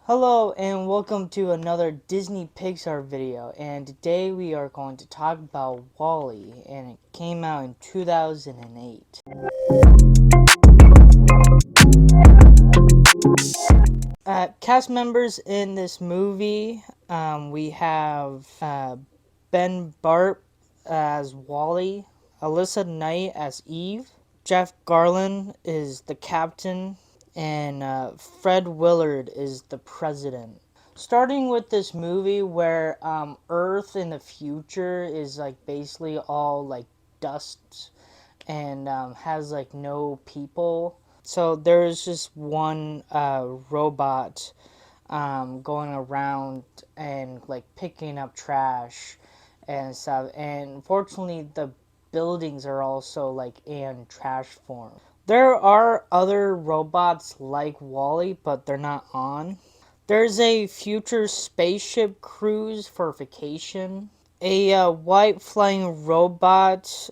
Hello and welcome to another Disney Pixar video, and today we are going to talk about Wall-E, and it came out in 2008. Cast members in this movie, we have Ben Bart as Wall-E, Alyssa Knight as Eve, Jeff Garlin is the captain, and Fred Willard is the president. Starting with this movie where Earth in the future is like basically all like dust and has like no people. So there's just one robot going around and like picking up trash and stuff. And fortunately, the buildings are also like in trash form. There are other robots like Wall-E, but they're not on. There's a future spaceship cruise for vacation. A white flying robot,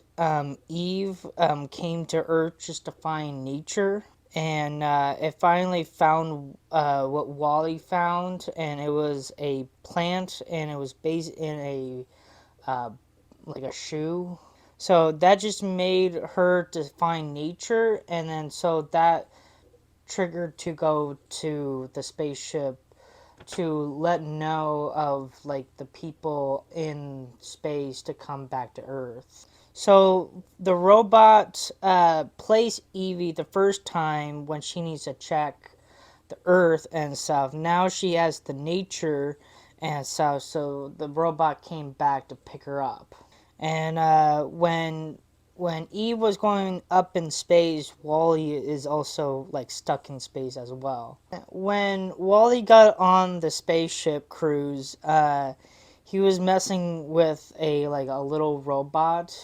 Eve, came to Earth just to find nature. And it finally found what Wall-E found, and it was a plant, and it was based in like a shoe. So that just made her to find nature, and then so that triggered to go to the spaceship to let know of like the people in space to come back to Earth. So the robot plays Evie the first time when she needs to check the Earth and stuff. Now she has the nature and stuff, so the robot came back to pick her up. And when Eve was going up in space, Wall-E is also like stuck in space as well. When Wall-E got on the spaceship cruise, he was messing with a little robot.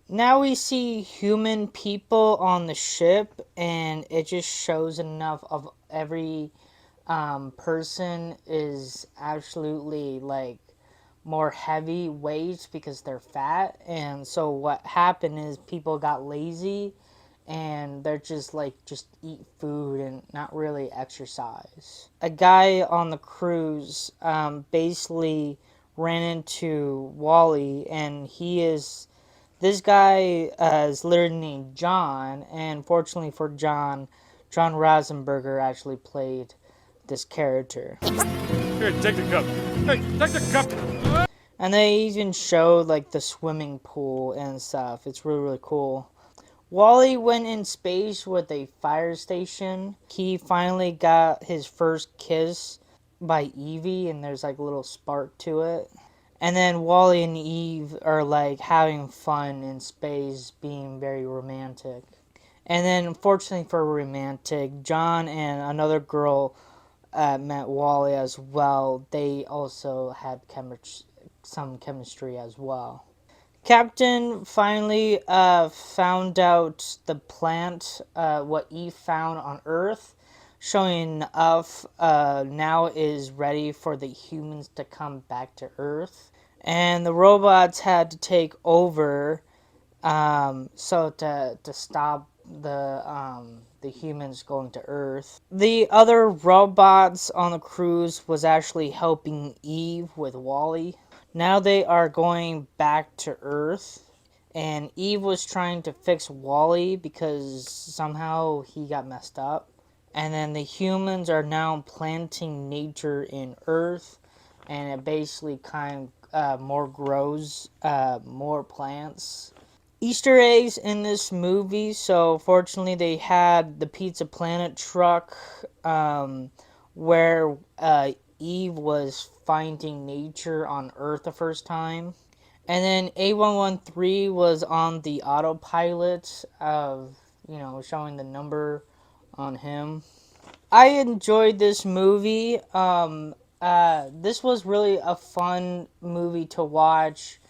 Now we see human people on the ship, and it just shows enough of every person is absolutely like more heavy weights because they're fat. And so what happened is people got lazy and they're just eat food and not really exercise. A guy on the cruise basically ran into Wall-E, and this guy is literally named John, and fortunately for John Rasenberger actually played this character. Here, take the cup. Hey, take the cup. And they even showed like the swimming pool and stuff. It's really cool. Wall-E went in space with a fire station. He finally got his first kiss by Evie, and there's like a little spark to it. And then Wall-E and Eve are like having fun in space, being very romantic. And then, unfortunately for romantic, John and another girl met Wall-E as well. They also had some chemistry as well. Captain finally found out the plant, what Eve found on Earth, showing enough now is ready for the humans to come back to Earth. And the robots had to take over so to stop the humans going to Earth. The other robots on the cruise was actually helping Eve with Wall-E. Now they are going back to Earth, and Eve was trying to fix Wall-E because somehow he got messed up. And then the humans are now planting nature in Earth, and it basically kind of more grows more plants. Easter eggs in this movie. So fortunately, they had the Pizza Planet truck, where Eve was finding nature on Earth the first time. And then A113 was on the autopilot of, showing the number on him. I enjoyed this movie. This was really a fun movie to watch.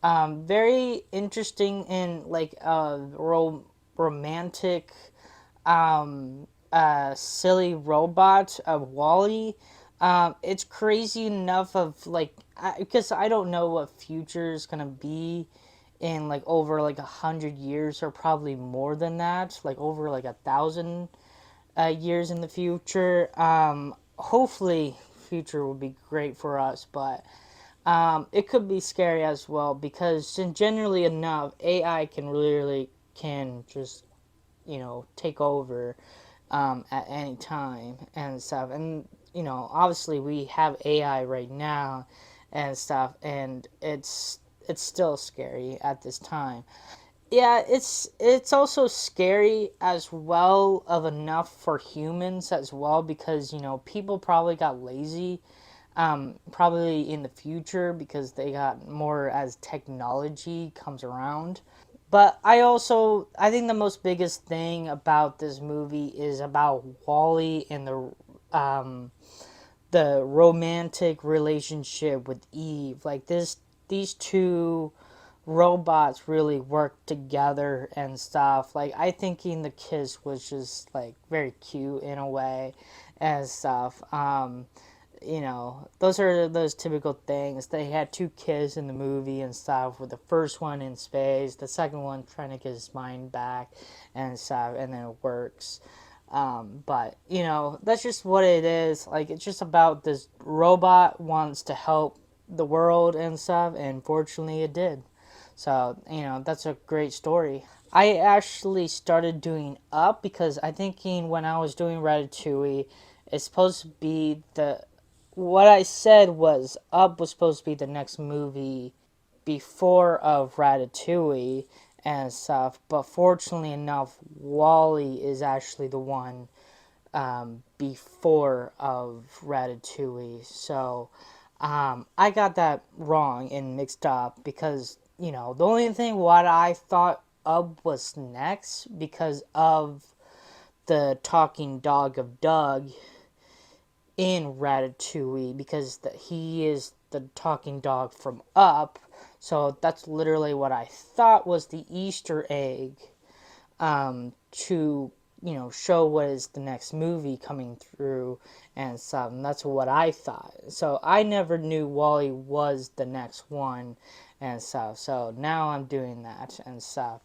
Very interesting in like a romantic, silly robot of Wall-E. It's crazy enough of like because I don't know what future is gonna be in like over like 100 years or probably more than that, like over like 1,000 years in the future. Hopefully, future will be great for us, but it could be scary as well because generally enough, AI can really can just take over at any time and stuff. And obviously we have AI right now and stuff, and it's still scary at this time. Yeah, it's also scary as well of enough for humans as well because people probably got lazy probably in the future because they got more as technology comes around. But I think the most biggest thing about this movie is about Wally and the romantic relationship with Eve. Like these two robots really work together and stuff. Like I thinking the kiss was just like very cute in a way and stuff. Those are those typical things. They had two kids in the movie and stuff, with the first one in space, the second one trying to get his mind back and stuff, and then it works. But that's just what it is. Like it's just about this robot wants to help the world and stuff, and fortunately it did. So that's a great story. I actually started doing Up because I thinking when I was doing Ratatouille, it's supposed to be the what I said was Up was supposed to be the next movie before of Ratatouille and stuff, but fortunately enough, Wally is actually the one before of Ratatouille. So I got that wrong and mixed up because the only thing what I thought Up was next because of the talking dog of Doug in Ratatouille because he is the talking dog from Up. So that's literally what I thought was the Easter egg to show what is the next movie coming through and stuff. And that's what I thought. So I never knew Wally was the next one and stuff. So now I'm doing that and stuff.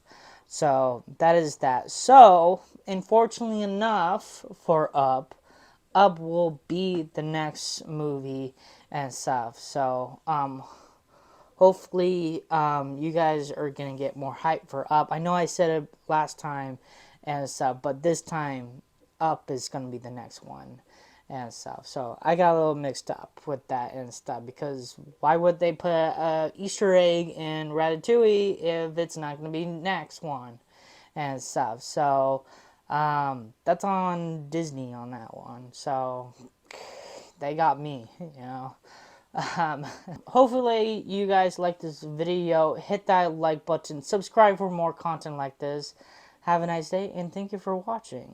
So that is that. So unfortunately enough for Up will be the next movie and stuff. So hopefully you guys are gonna get more hype for Up. I know I said it last time and stuff, but this time Up is gonna be the next one and stuff. So I got a little mixed up with that and stuff because why would they put a Easter egg in Ratatouille if it's not gonna be next one and stuff? So that's on Disney on that one. So they got me. Hopefully you guys like this video. Hit that like button, subscribe for more content like this. Have a nice day, and thank you for watching.